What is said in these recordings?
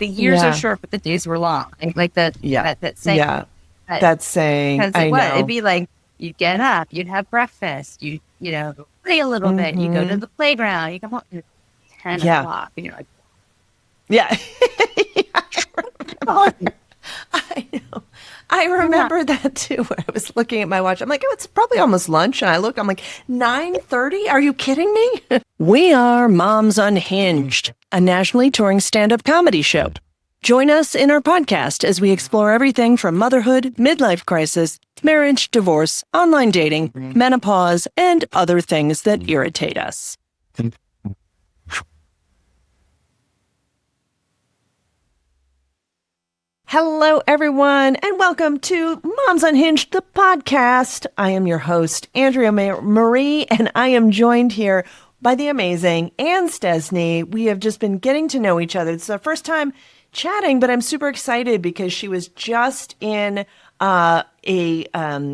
the years are short, but the days were long. Like that saying. Yeah. That saying. Because it'd be like, you'd get up, you'd have breakfast, you play a little bit, you go to the playground, you come home at 10 o'clock, and you're like, yeah. I know. I remember that too, where I was looking at my watch. I'm like, oh, it's probably almost lunch. And I look, I'm like, 9:30? Are you kidding me? We are Moms Unhinged, a nationally touring stand-up comedy show. Join us in our podcast as we explore everything from motherhood, midlife crisis, marriage, divorce, online dating, menopause, and other things that irritate us. Hello, everyone, and welcome to Moms Unhinged, the podcast. I am your host, Andrea Marie, and I am joined here by the amazing Anne Stesney. We have just been getting to know each other. It's our first time chatting, but I'm super excited because she was just in a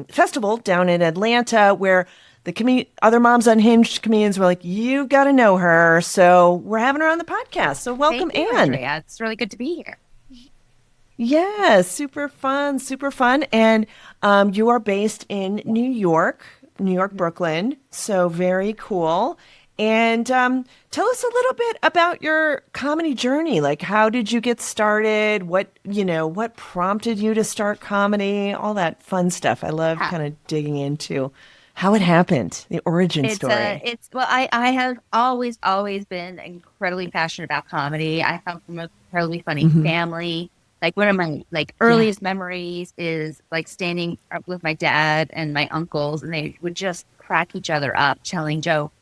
festival down in Atlanta where the other Moms Unhinged comedians were like, you got to know her. So we're having her on the podcast. So welcome, Thank you, Anne. Andrea. It's really good to be here. Yeah, super fun, super fun. And you are based in New York, Brooklyn. So very cool. And tell us a little bit about your comedy journey. Like, how did you get started? What prompted you to start comedy? All that fun stuff. I love kind of digging into how it happened, the origin story. I have always been incredibly passionate about comedy. I come from a incredibly funny family. Like one of my earliest memories is like standing up with my dad and my uncles, and they would just crack each other up telling jokes.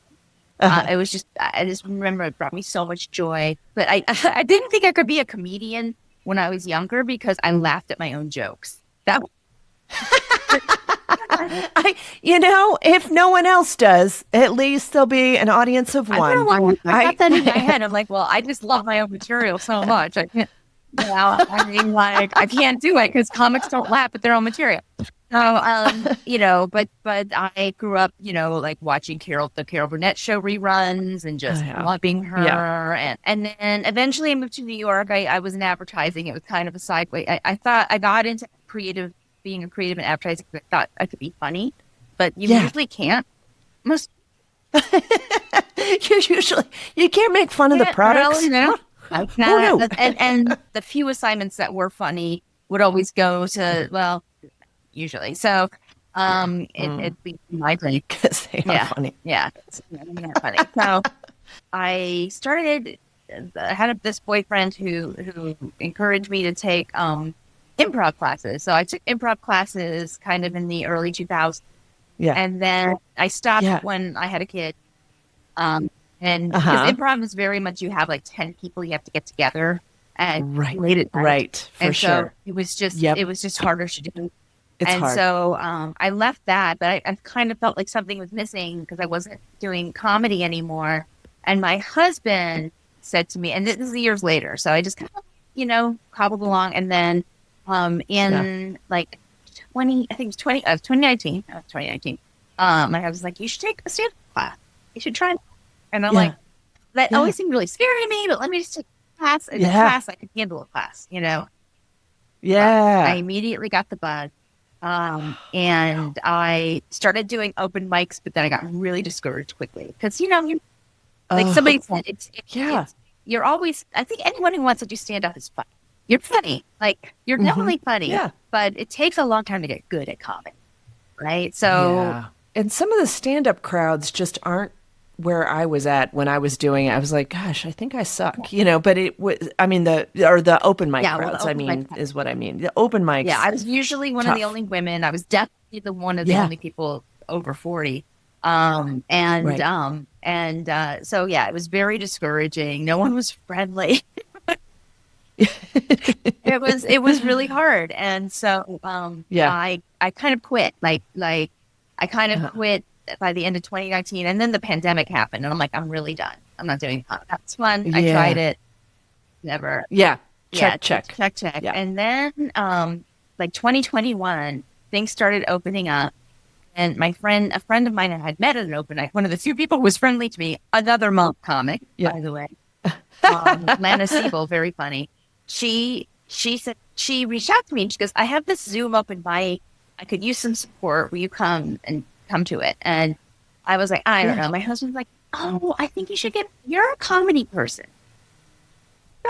I just remember it brought me so much joy. But I didn't think I could be a comedian when I was younger because I laughed at my own jokes. If no one else does, at least there'll be an audience of one. I got that in my head. I'm like, well, I just love my own material so much. I can't. I can't do it because comics don't laugh at their own material. So, but I grew up, watching the Carol Burnett show reruns and just loving her. Yeah. And then eventually I moved to New York. I was in advertising. It was kind of a sideway. I thought I got into being a creative in advertising because I thought I could be funny, but you usually can't. You can't make fun of the products. And the few assignments that were funny would always go to, usually. So it'd be my break because they are funny. Yeah, not funny. So I had this boyfriend who encouraged me to take improv classes. So I took improv classes kind of in the early 2000s. Yeah. And then I stopped when I had a kid. And because improv is very much, you have like 10 people you have to get together and relate it. Right. For and sure. So it was just harder to do. It's hard. So I left that, but I kind of felt like something was missing because I wasn't doing comedy anymore. And my husband said to me, and this is years later, so I just kind of, cobbled along. And then like 2019, my husband was like, you should take a stand-up class. You should try. And I'm like, that always seemed really scary to me, but let me just take a class. And the class, I could handle a class, Yeah. I immediately got the bug. And I started doing open mics, but then I got really discouraged quickly. Because, somebody said, you're always, I think anyone who wants to do stand-up is funny. You're funny. Like, you're definitely funny. Yeah. But it takes a long time to get good at comedy. Right? So. And some of the stand-up crowds just aren't where I was at when I was doing it. I was like, gosh, I think I suck, but it was, the open mic crowds, is what I mean. The open mics. Yeah, I was usually one of the only women. I was definitely one of the only people over 40. So it was very discouraging. No one was friendly. It was really hard. And so, I kind of quit. I kind of quit by the end of 2019, and then the pandemic happened, and I'm like, I'm really done. I'm not doing it. That's fun. I tried it. Never. Yeah. Check. Yeah. And then, 2021, things started opening up, and a friend of mine I had met at an open night. One of the few people who was friendly to me, another monk comic, by the way, Lana Siebel, very funny. she said, she reached out to me and she goes, I have this Zoom open mic. I could use some support. Will you come to it? And I was like, I don't know. My husband's like, oh, I think you should you're a comedy person.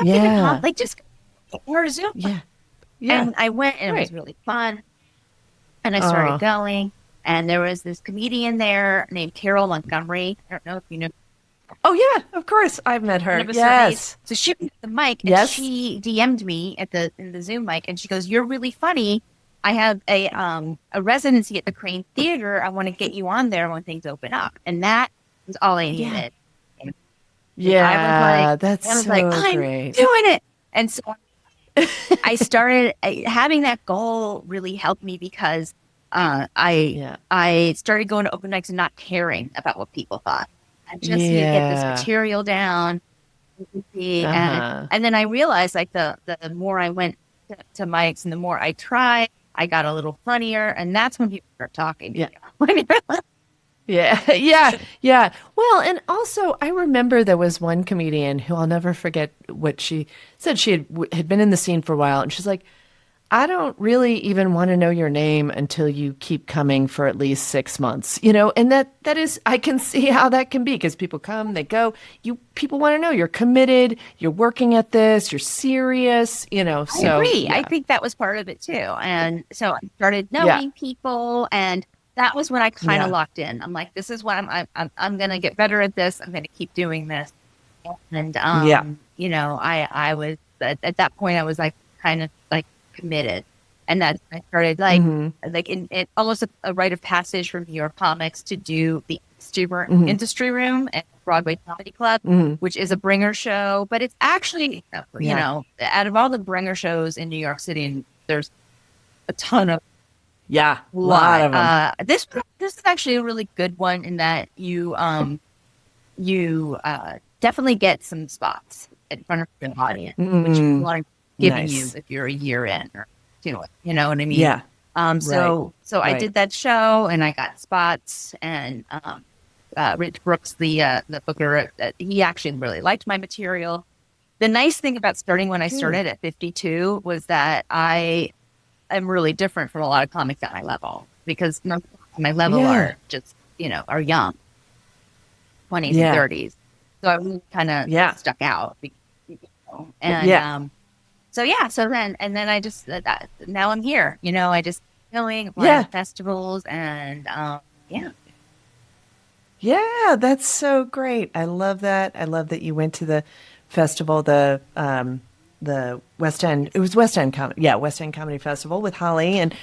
Yeah. Like just or Zoom. Yeah. Yeah. And I went and it was really fun. And I started going and there was this comedian there named Carol Montgomery. I don't know if you know. Oh yeah, of course. I've met her. Yes. So she picked the mic and she DM'd me in the Zoom mic and she goes, you're really funny. I have a residency at the Crane Theater. I want to get you on there when things open up. And that was all I needed. Yeah, that's so great. I'm doing it. And so I started having that goal really helped me because I started going to open mics and not caring about what people thought. I just need to get this material down. And then I realized like the more I went to mics and the more I tried, I got a little funnier. And that's when people start talking. Yeah. Well, and also I remember there was one comedian who I'll never forget what she said. She had been in the scene for a while and she's like, I don't really even want to know your name until you keep coming for at least 6 months, and that is, I can see how that can be because people come, they go, people want to know you're committed, you're working at this, you're serious, so. I agree. Yeah. I think that was part of it too. And so I started knowing people and that was when I kind of locked in. I'm like, this is what I'm going to get better at this. I'm going to keep doing this. And, I was, at that point, I was like, kind of like committed. And that I started like in almost a rite of passage for New York comics to do the industry room at Broadway Comedy Club, which is a bringer show. But it's actually, out of all the bringer shows in New York City, there's a ton of a lot of them. This is actually a really good one in that you definitely get some spots in front of the audience, which people aren't giving you if you're a year in or you know what I mean? Yeah. So I did that show and I got spots and Rich Brooks, the booker, he actually really liked my material. The nice thing about starting when I started at 52 was that I am really different from a lot of comics at my level because my level are just, are young, 20s and 30s. So I really kind of stuck out. And so then I just, now I'm here, I just going to festivals and Yeah, that's so great. I love that. I love that you went to the festival, the West End. It was West End Comedy Festival with Holly, and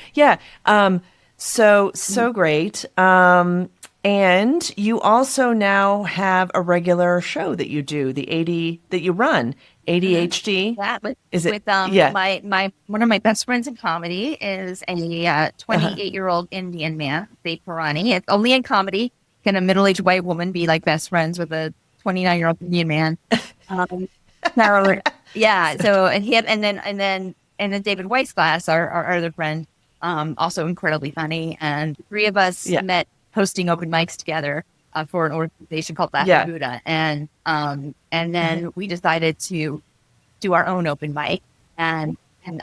so great. And you also now have a regular show that you do, that you run, ADHD. Is it? With my one of my best friends in comedy is a 28-year-old Indian man, Dave Pirani. It's only in comedy can a middle-aged white woman be like best friends with a 29-year-old Indian man. So and then David Weissglass, our other friend, also incredibly funny, and three of us met hosting open mics together for an organization called Laugh Buddha, and then we decided to do our own open mic and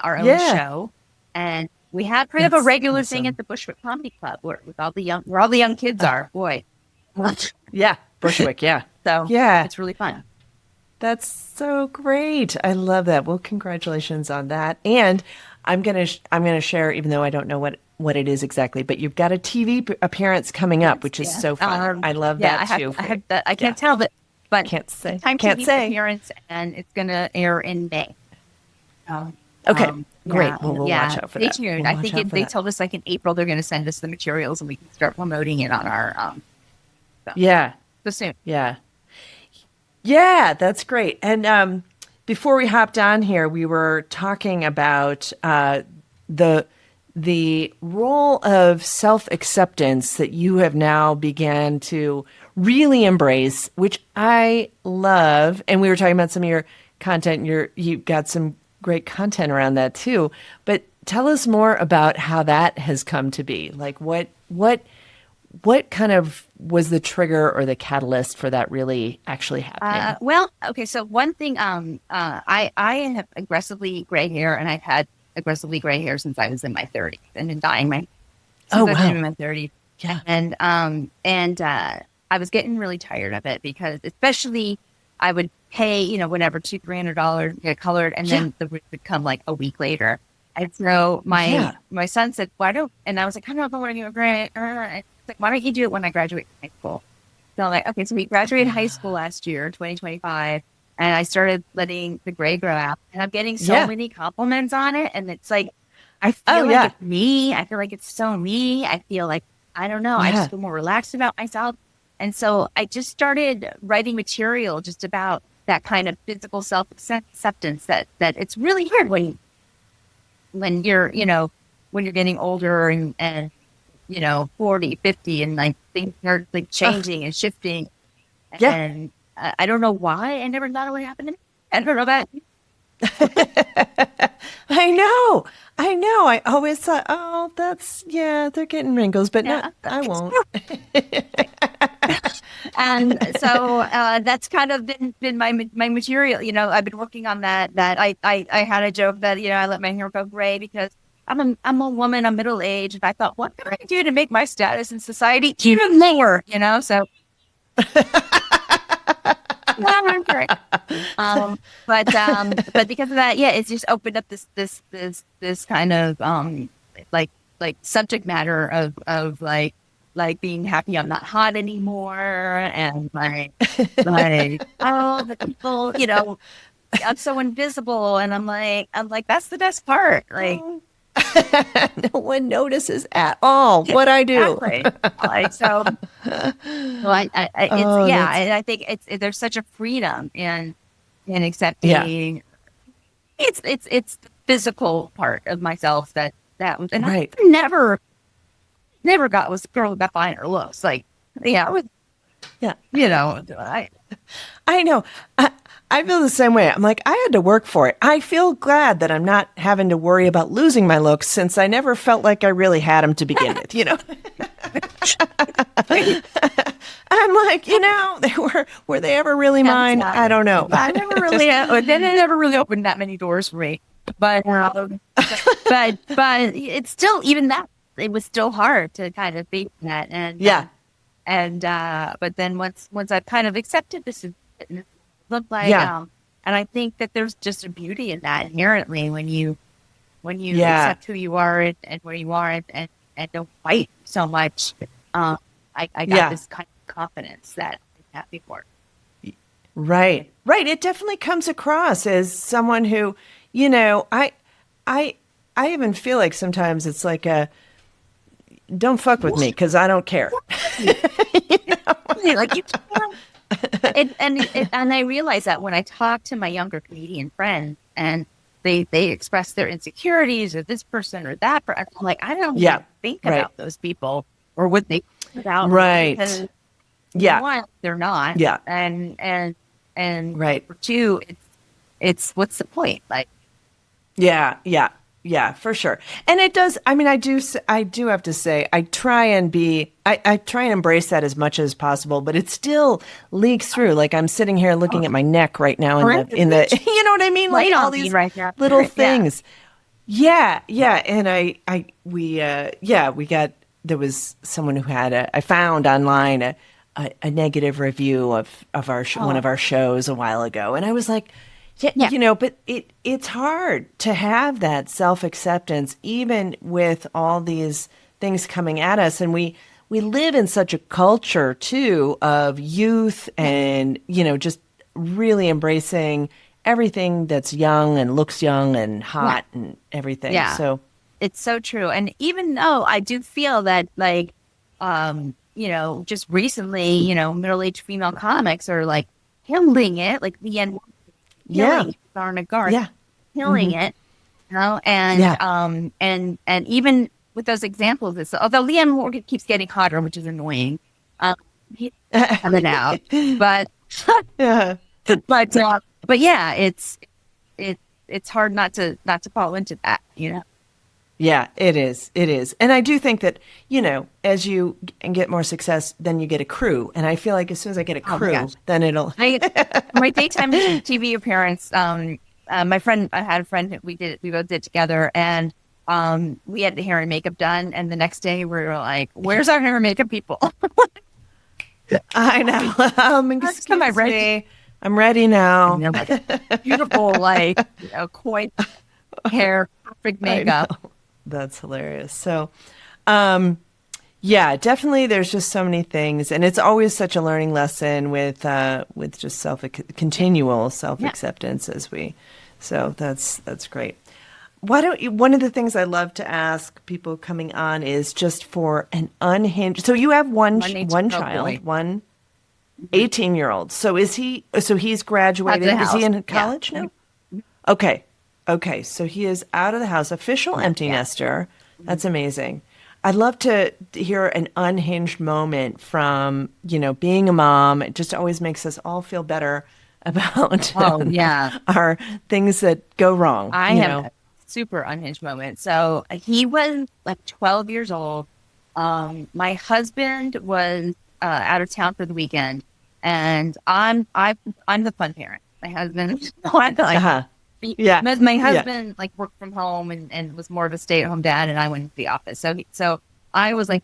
our own show, and we had kind of a regular thing at the Bushwick Comedy Club where all the young kids are. Boy, Bushwick, so it's really fun. That's so great. I love that. Well, congratulations on that. And I'm gonna share, even though I don't know what it is exactly, but you've got a TV appearance coming up, which is so fun. I love that too. I have that. I can't tell, but can't say. TV appearance, and it's gonna air in May. Okay, great. Well, we'll watch out for that. Stay tuned. I think they told us like in April they're going to send us the materials and we can start promoting it on our. So soon. Yeah, that's great. And before we hopped on here, we were talking about the role of self-acceptance that you have now began to really embrace, which I love. And we were talking about some of your content. You've got some great content around that too. But tell us more about how that has come to be. Like what kind of was the trigger or the catalyst for that really actually happening? Well, okay. So one thing, I have aggressively gray hair, and I've had aggressively gray hair since I was in my 30s, and been dyeing my since I've been in my 30s. Yeah. And I was getting really tired of it because, especially, I would pay, whatever, $200-$300 to get colored, and then the roof would come like a week later. And so my son said, "Why don't?" And I was like, "I don't know if I want to do a gray." It's like, "Why don't you do it when I graduate high school?" So I'm like, okay, so we graduated high school last year, 2025, and I started letting the gray grow out, and I'm getting so many compliments on it, and it's like, I feel like it's me. I feel like it's so me. I feel like, I don't know. I just feel more relaxed about myself. And so I just started writing material just about that kind of physical self-acceptance that it's really hard when you're, when you're getting older and 40, 50, and like things are like changing and shifting. Yeah. And I don't know why. I never thought it would happen to me. I don't know about you. I know. I always thought, oh, they're getting wrinkles, but not, I won't. And so that's kind of been my material. I've been working on that. I had a joke that I let my hair go gray because I'm a woman. I'm middle aged, and I thought, what can I do to make my status in society even lower? So. But because of that, it's just opened up this kind of like subject matter of like being happy I'm not hot anymore, and like oh, the people, I'm so invisible, and I'm like that's the best part, like. No one notices at all what I do. Exactly. Like, so I think there's such a freedom in accepting. It's the physical part of myself that was, and I never was a girl that finer looks. Like, I was, I know. I feel the same way. I'm like, I had to work for it. I feel glad that I'm not having to worry about losing my looks, since I never felt like I really had them to begin with, I'm like, were they ever really mine? I don't know. I never really, then it never really opened that many doors for me. But it's still, even that, it was still hard to kind of think that. And but then once I've kind of accepted this, it looked like, and I think that there's just a beauty in that inherently when you accept who you are and where you are and don't fight so much. I got this kind of confidence that I didn't have before. Right. It definitely comes across as someone who, I even feel like sometimes it's like don't fuck with me because I don't care. Like you and I realize that when I talk to my younger comedian friends and they express their insecurities or this person or that person, I'm like, I don't even think about those people or what they think about me, because one, they're not, and for two, it's what's the point? Like, yeah, for sure. And it does. I mean, I do have to say, I try and embrace that as much as possible, but it still leaks through. Like, I'm sitting here looking at my neck right now in the you know what I mean? Like all these little things. Yeah. And there was someone who had I found online a negative review of one of our shows a while ago. And I was like, but it's hard to have that self-acceptance, even with all these things coming at us. And we live in such a culture too of youth and, just really embracing everything that's young and looks young and hot and everything. Yeah. So it's so true. And even though I do feel that, like, just recently, middle-aged female comics are like killing it, like the end. Sarna Garth, killing it, and even with those examples, although Leanne Morgan keeps getting hotter, which is annoying, he's coming out, but it's hard not to fall into that, Yeah, it is. It is. And I do think that, as you get more success, then you get a crew. And I feel like as soon as I get a Oh my crew, gosh. then it'll. My daytime TV appearance, my friend, I had a friend that we both did together, and we had the hair and makeup done, and the next day we were like, "Where's our hair and makeup people?" I know. Come I Excuse ready? me. I'm ready now. And they're like beautiful, like quite hair, perfect I know. makeup. That's hilarious. So, yeah, definitely. There's just so many things, and it's always such a learning lesson with just continual self Yeah. acceptance as we. So that's great. Why don't you? One of the things I love to ask people coming on is just for an unhinged. So you have one One 18-year-old child, boy. one 18-year-old. So is he? So he's graduated. Out of the Is he house. in Yeah. college now? Okay. Okay. So he is out of the house, official empty Yeah. nester. That's amazing. I'd love to hear an unhinged moment from, being a mom. It just always makes us all feel better about Oh yeah. our things that go wrong, I have a super unhinged moment. So he was like 12 years old. My husband was out of town for the weekend, and I'm the fun parent. My husband, I'm like, Uh-huh. Yeah. my Yeah. husband like worked from home and was more of a stay-at-home dad, and I went to the office. So I was like,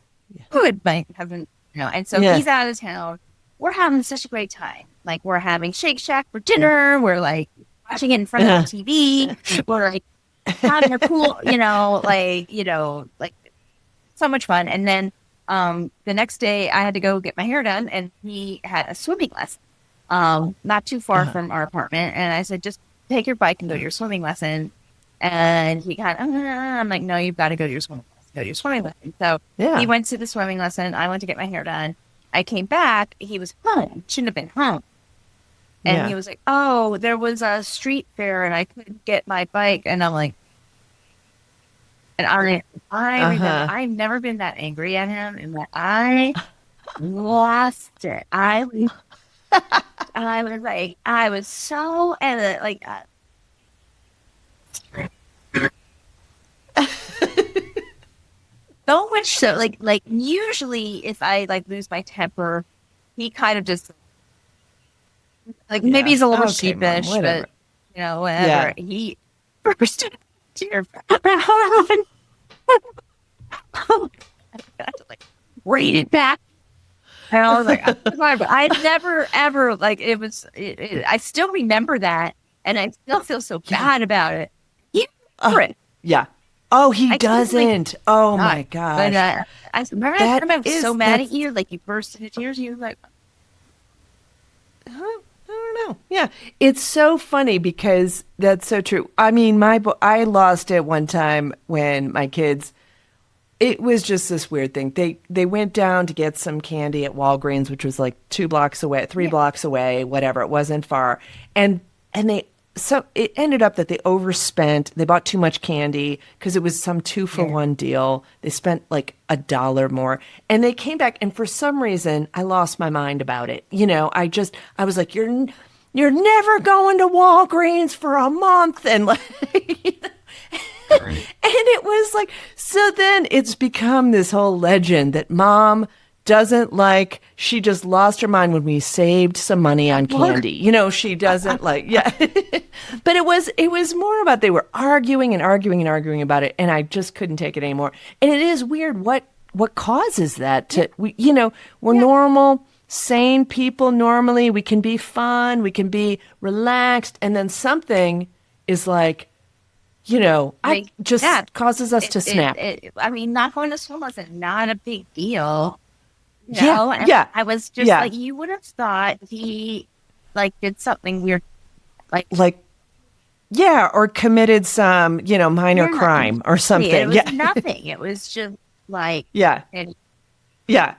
good, my husband, and so Yeah. he's out of town. We're having such a great time. Like we're having Shake Shack for dinner. We're like watching it in front of the TV. We're like having a cool, like so much fun. And then the next day I had to go get my hair done, and he had a swimming lesson not too far from our apartment. And I said, just take your bike and go to your swimming lesson. And he kind of, I'm like, no, you've got to go to your swimming lesson. Go to your swimming lesson. So Yeah. he went to the swimming lesson. I went to get my hair done. I came back. He was home. Shouldn't have been home. And Yeah. he was like, oh, there was a street fair and I couldn't get my bike. And I'm like, and I remember, I've never been that angry at him, and that I lost it. I was like, I was so, and like, so much so, like usually if I like lose my temper, he kind of just, like, maybe he's a little Okay, Mom, sheepish, whatever. but whatever. Yeah. He burst into tears. I had to like read it back. And I was like, I'm sorry, but I never ever like it was. I still remember that, and I still feel so bad about it. You remember it? Yeah. Oh, he I totally doesn't. Oh not. my gosh. But I remember I was so mad that's- at you, like you burst into tears. You were like, I don't know. Yeah, it's so funny because that's so true. I mean, I lost it one time when my kids. It was just this weird thing. They went down to get some candy at Walgreens, which was like 2 blocks away, 3 blocks away, whatever. It wasn't far, and it ended up that they overspent. They bought too much candy because it was some 2-for-1 deal. They spent like $1 more, and they came back. And for some reason, I lost my mind about it. I was like, you're never going to Walgreens for a month, and like. And it was like, so then it's become this whole legend that Mom doesn't like, she just lost her mind when we saved some money on candy. She doesn't like, yeah. But it was more about they were arguing and arguing and arguing about it, and I just couldn't take it anymore. And it is weird what causes that we're normal, sane people normally. We can be fun, we can be relaxed, and then something is like, causes us to snap. I mean, not going to swim wasn't not a big deal. Yeah, And I was just like, you would have thought he like did something weird, or committed some, minor crime or something. It was nothing. It was just like, yeah. And Yeah.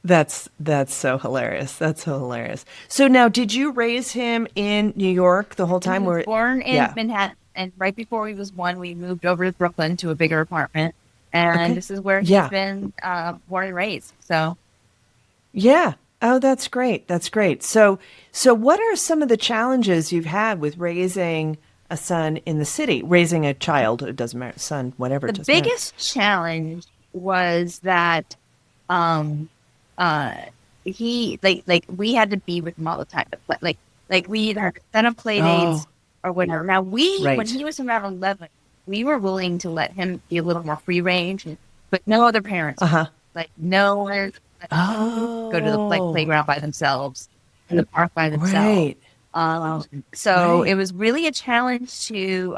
That's so hilarious. That's so hilarious. So now, did you raise him in New York the whole time? he was born in Manhattan, and right before he was 1, we moved over to Brooklyn to a bigger apartment, and this is where he's been born and raised. So, yeah. Oh, that's great. That's great. So what are some of the challenges you've had with raising a son in the city, raising a child. It doesn't matter, son, whatever. The biggest challenge was that um uh he like we had to be with him all the time. But like we either set up play dates Oh, or whatever. Now when right. he was around 11, we were willing to let him be a little more free range, but no other parents. Uh-huh. Like no one go to the Oh, playground by themselves, in the park by themselves. right. So Right. it was really a challenge to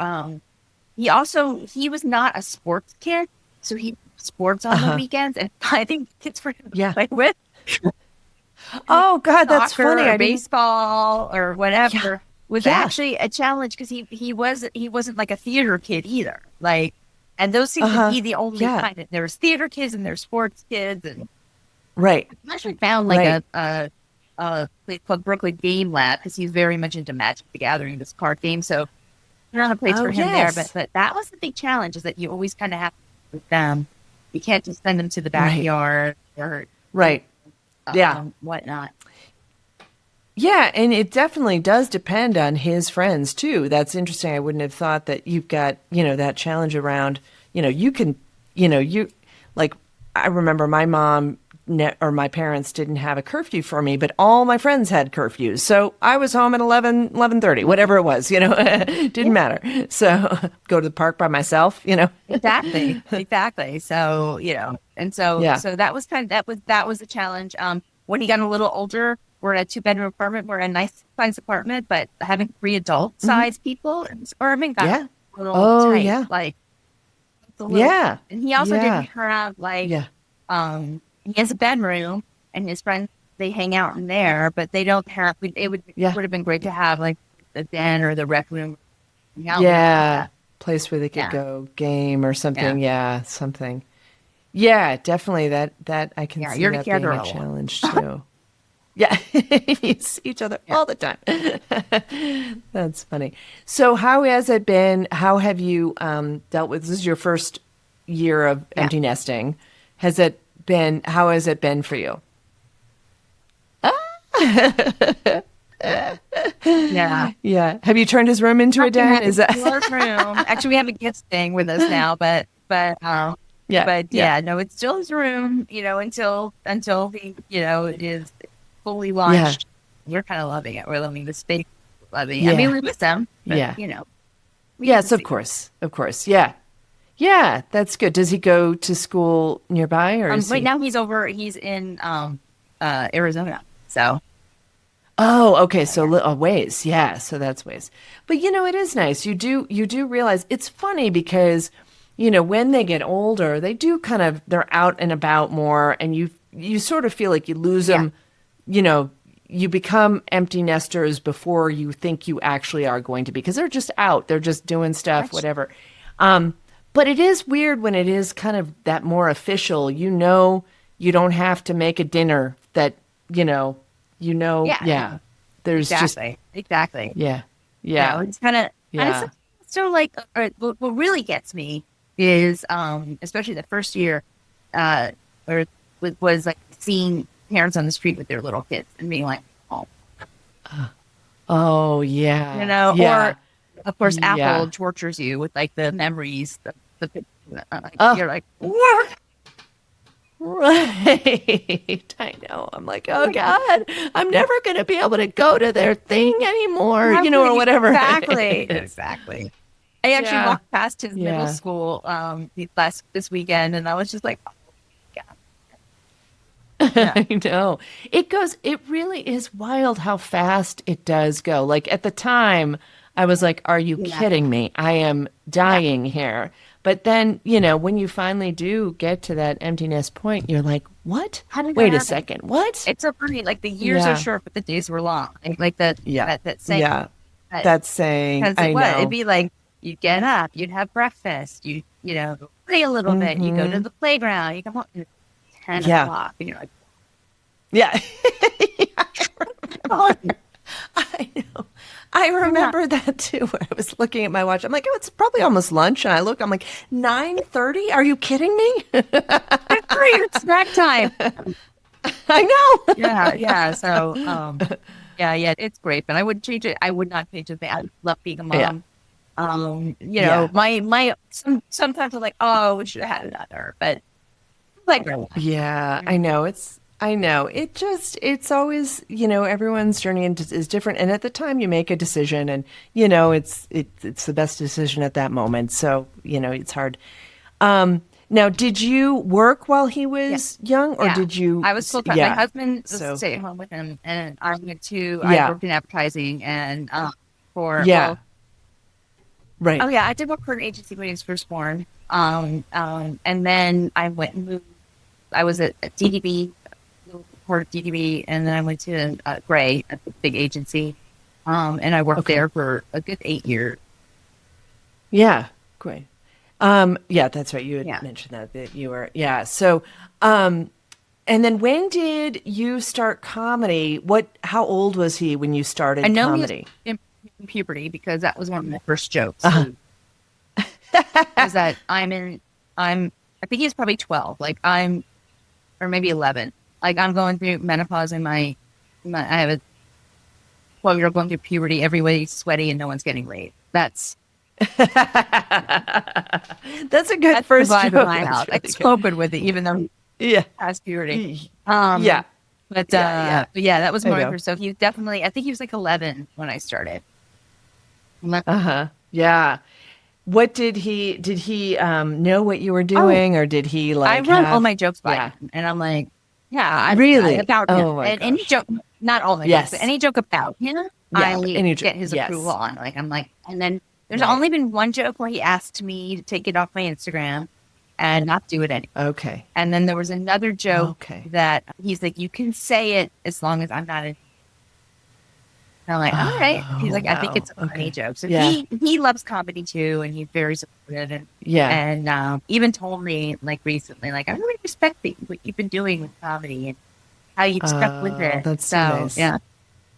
he was not a sports kid, so he sports on the Uh-huh. weekends, and I think kids for him to Yeah. play with Oh, God, that's soccer funny. or I didn't. baseball or Yeah. whatever was Yeah. actually a challenge because he wasn't like a theater kid either. Like, and those seem to Uh-huh. be the only Yeah. kind of there's theater kids and there's sports kids, and Right. I actually found like Right. a place called Brooklyn Game Lab because he's very much into Magic the Gathering, this card game. So not a place Oh, for him there, yes. but that was the big challenge is that you always kind of have to with them. You can't just send them to the Right. backyard or Right. Yeah. whatnot. Yeah, and it definitely does depend on his friends too. That's interesting. I wouldn't have thought that you've got, that challenge around, you can, you like I remember my mom or my parents didn't have a curfew for me, but all my friends had curfews. So I was home at 11:30, whatever it was, didn't matter. So go to the park by myself. Exactly, exactly. So and so Yeah. so that was that was a challenge. When he got a little older, we're in a 2-bedroom apartment. We're in a nice apartment, but having 3 adult size people in this apartment got Yeah. a little Oh, tight. yeah. Like it's a little, Yeah. and he also Yeah. didn't have like Yeah. he has a bedroom, and his friends they hang out in there, but they don't have. It would Yeah. have been great to have like the den or the rec room. Hang out with Yeah. them. Place where they could Yeah. go game or something. Yeah. Yeah, something. Yeah, definitely that I can Yeah, see you're that being together a a lot. challenge too. Yeah, you see each other Yeah. all the time. That's funny. So how has it been? How have you dealt with this is your first year of Yeah. empty nesting. How has it been for you? Yeah. Yeah. Have you turned his room into a den? Is that Our room? Actually, we have a kid staying with us now, Yeah. yeah, no, it's still his room. Until he is fully launched. We're kind of loving it. We're loving the space. Loving it. I mean, Yeah. we miss him. But, Yeah. we Yes, get to of see course. Of course. Yeah. Yeah, that's good. Does he go to school nearby or him. is Right he? now, he's in Arizona. So Oh, okay. So a ways. Yeah. So that's ways. But it is nice. You do realize it's funny because, when they get older, they do they're out and about more and you sort of feel like you lose Yeah. them, you become empty nesters before you think you actually are going to be because they're just out. They're just doing stuff, Right. whatever. But it is weird when it is kind of that more official, you don't have to make a dinner that, Yeah. there's just, Exactly. yeah, Yeah, yeah, it's kind of yeah, so like what really gets me is especially the first year or was like seeing parents on the street with their little kids and being like, oh, oh, yeah, yeah, or of course yeah. Apple tortures you with like the memories, Oh. you're like, what? Right. I know. I'm like, oh God, I'm never going to be able to go to their thing anymore, or whatever. Exactly. I actually Yeah. walked past his middle Yeah. school this weekend, and I was just like, oh, God. I know. It really is wild how fast it does go. Like at the time, I was like, are you Yeah. kidding me? I am dying here. But then, when you finally do get to that emptiness point, you're like, what? How did that Wait a happen? second. What? It's so funny. Like the years Yeah. are short, but the days were long. Like that. Yeah. That saying. Yeah. That's saying, Because I know. it'd be like you'd get up, you'd have breakfast, you play a little bit, you go to the playground, you come home at 10 Yeah. o'clock, and you're like, Yeah. oh, I know. I remember that too. Where I was looking at my watch. I'm like, oh, it's probably almost lunch. And I look, I'm like, 9:30? Are you kidding me? great, it's snack time. I know. Yeah. So, yeah, it's great, but I would change it. I would not change a thing. I love being a mom. Yeah. You Yeah. know, sometimes I'm like, oh, we should have had another, but like, Yeah, I know. It's always, everyone's journey is different. And at the time you make a decision and, it's the best decision at that moment. So, it's hard. Now, did you work while he yeah, was young or yeah. did you, I was full time. My yeah. husband was So, stay at home with him, and I yeah, worked in advertising and for yeah, well, right. oh yeah, I did work for an agency when he was first born. And then I went and moved. I was at DDB, part of DDB, and then I went to Gray, a big agency, and I worked Okay. there for a good 8 years. Yeah, great. Yeah, that's right. You had Yeah, mentioned that you were, yeah. So, um, and then when did you start comedy? How old was he when you I started know he was comedy? in puberty because that was one of my first jokes. Uh-huh. Was that I think he's probably 12, or maybe 11. Like I'm going through menopause and I have a 12-year-old going through puberty, everybody's sweaty and no one's getting laid. That's a good That's the first vibe of joke. my That's house. I really good. coping with it, even though he Yeah. has puberty. Y- Yeah. Um, Yeah. Yeah. but yeah, that was I my know. first. So he definitely, I think he was like 11 when I started. Uh-huh. Yeah. Did he know what you were Oh, doing or did he I like run all have, my jokes by yeah. him, and I'm like, yeah, Really? about him, Oh my and any gosh. joke, not all my jokes, but Yes. any joke about him, Yeah. I get his approval Yes. on. Like I'm like, and then there's Right. only been one joke where he asked me to take it off my Instagram and not do it anymore. Okay. And then there was another joke Okay. that he's like, you can say it as long as I'm not in. And I'm like, all right. He's Oh, like, I think wow. it's a funny Okay. joke. So Yeah. he loves comedy too, and he's very supportive, Yeah. and even told me like recently, like I really respect what you've been doing with comedy and how you've stuck with Oh, it. that's so So nice. yeah,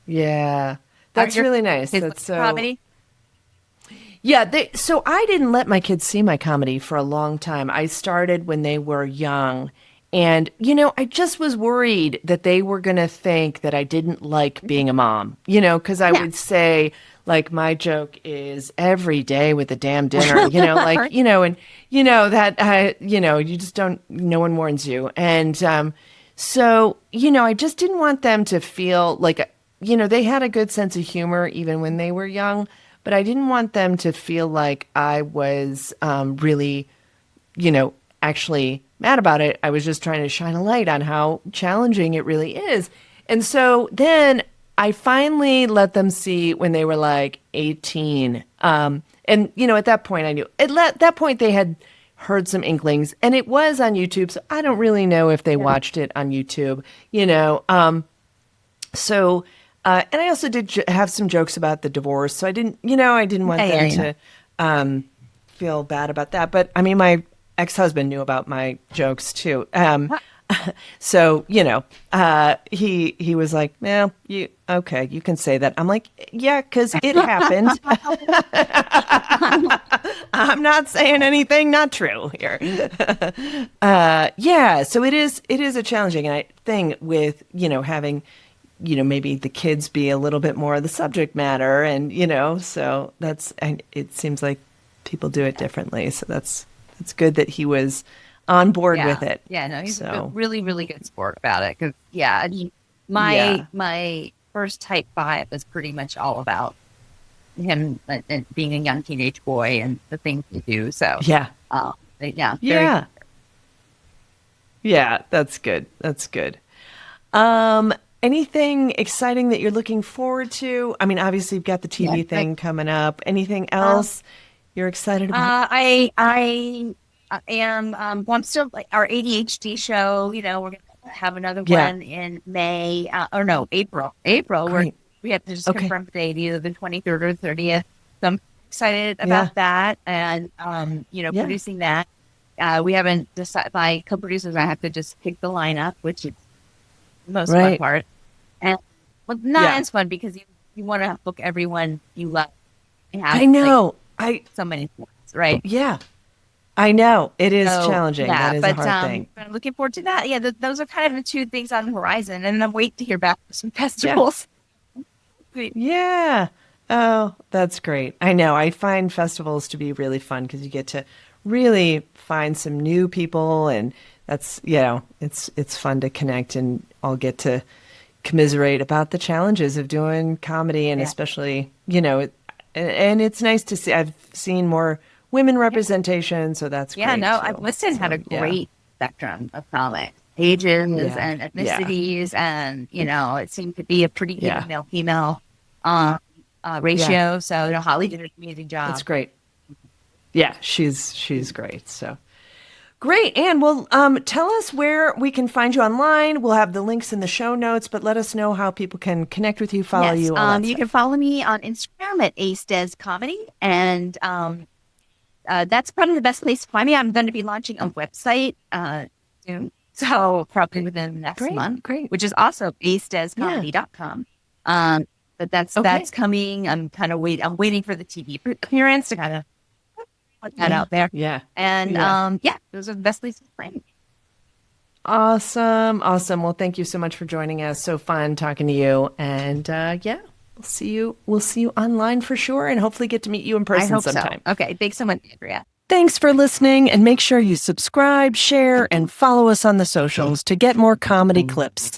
Yeah. are That's your really nice. kids That's like so, comedy? yeah, so I didn't let my kids see my comedy for a long time. I started when they were young. And, I just was worried that they were going to think that I didn't like being a mom, because I Yeah. would say, like, my joke is every day with the damn dinner, and, that, you just don't, no one warns you. And so, I just didn't want them to feel like, they had a good sense of humor even when they were young, but I didn't want them to feel like I was really, actually mad about it. I was just trying to shine a light on how challenging it really is. And so then I finally let them see when they were like 18. And, at that point I knew, that point they had heard some inklings and it was on YouTube. So I don't really know if they Yeah. watched it on YouTube, so, and I also did have some jokes about the divorce. So I didn't want Yeah, them yeah, to feel bad about that. But I mean, my ex-husband knew about my jokes too. yeah. So, he was like, well, okay, you can say that. I'm like, yeah, because it happened. I'm not saying anything not true here. Yeah, so it is a challenging thing with, having, maybe the kids be a little bit more of the subject matter and, so and it seems like people do it differently. So that's good that he was on board with it. Yeah, no, he's a So, really, really good sport about it. Because yeah, I mean, yeah. my first type 5 is pretty much all about him and being a young teenage boy and the things he do. So Yeah. yeah, very. Yeah. Yeah, that's good. That's good. Um, Anything exciting that you're looking forward to? I mean, obviously you've got the Yeah, TV thing coming up. Anything else you're excited about? I am. Well, I'm still like our ADHD show. We're gonna have another Yeah. one in May, or no, April. April. Great. We have to just Okay. confirm the date, either the 23rd or 30th. So I'm excited Yeah. about that, and Yeah. producing that. We haven't decided. My co-producers, I have to just pick the lineup, which is the most fun Right. part. And well, not Yeah. as fun because you want to book everyone you love and have I know. so many points, right? Yeah. I know. It is So, challenging. yeah, That is a but hard thing. I'm looking forward to that. Yeah, those are kind of the two things on the horizon, and I'm waiting to hear back from some Yeah. festivals. Yeah. Oh, that's great. I know. I find festivals to be really fun because you get to really find some new people, and that's, it's fun to connect and all get to commiserate about the challenges of doing comedy, and Yeah. especially, and it's nice to see. I've seen more women representation, so that's Yeah, great no, too. Liston had a Yeah. great spectrum of comics, ages Yeah. and Yeah. ethnicities, and it seemed to be a pretty Yeah. even male-female um, Yeah. ratio. So, Holly did an amazing That's job. great. Yeah, she's great. So great. And well, tell us where we can find you online. We'll have the links in the show notes, but let us know how people can connect with you, follow Yes, you, all that you stuff. can follow me on Instagram at acedescomedy, and that's probably the best place to find me. I'm going to be launching a website soon, so probably within the next month, Great. which is also Yeah. acedescomedy.com. But Okay. that's coming. I'm waiting for the TV appearance to kind of put that Yeah. out there. Yeah. And Yeah. those are the best places to find me. Awesome. Awesome. Well, thank you so much for joining us. So fun talking to you. And yeah, we'll see you online for sure, and hopefully get to meet you in I person hope sometime. so. Okay, thanks so much, Andrea. Thanks for listening, and make sure you subscribe, share, and follow us on the socials to get more comedy clips.